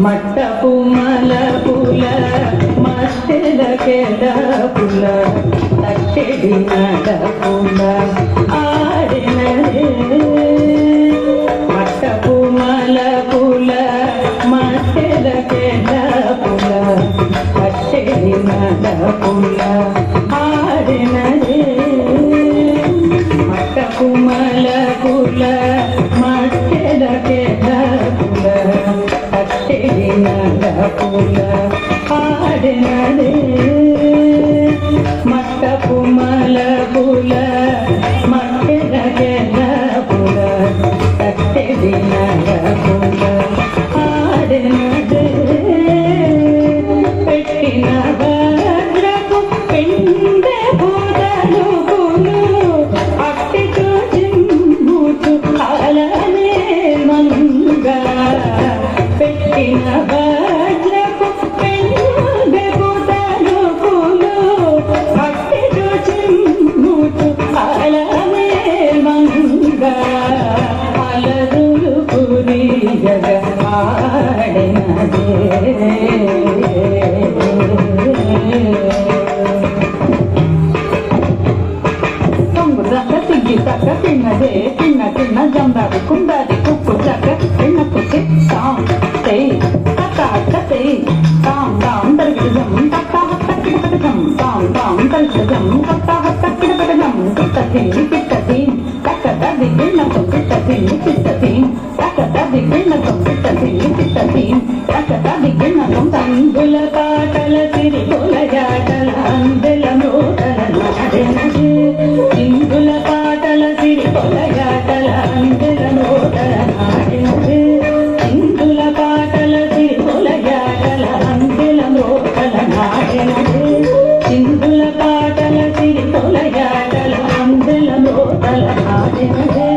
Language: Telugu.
మట్టపు మలపుల మస్తెలకెల పుల తట్టెడి నడపుల ఆడినరే మట్టపు మలపుల మస్తెలకెల పుల తట్టెడి నడపుల ఆడినరే మట్టపు మలపుల మస్తెలకెల పుల నడపుల ఆడినడే మట్టపు మలపుల మట్టెలకెల పుల తట్టెడి నడపుల ఆడినడే పెట్టిన భద్రకు పెండె బుదలు పులు అట్టి చూచి ఆడినదే తక్క తిన్నదే తిన్న తిన్న జంబాది కుందాది కుప్పు చక్క తిన్న కుచ్చి సాం తై తక్క హక్క తై తాం తాం తరిగిజం తక్క హక్క కిటకటం తాం తాం తరిగిజం తక్క హక్క కిటకటం కిట్టతిని కిట్టతిన్ తక్క దది గిన్నకం కిట్టతిని కిట్టతిన్ తక్క దది గిన్నకం కిట్టతిని కిట్టతిన్ తక్క దది గిన్నకం తంగుల పాటల సిరి పొలజాటల అందెల నోటల నాడెనదే సింగుల పాటల సిరి పొలజాటల అందెల నోటల నాడెనదే సింగుల పాటల సిరి పొలజాటల అందెల నోటల నాడెనదే సింగుల పాటల సిరి పొలజాటల అందెల నోటల నాడెనదే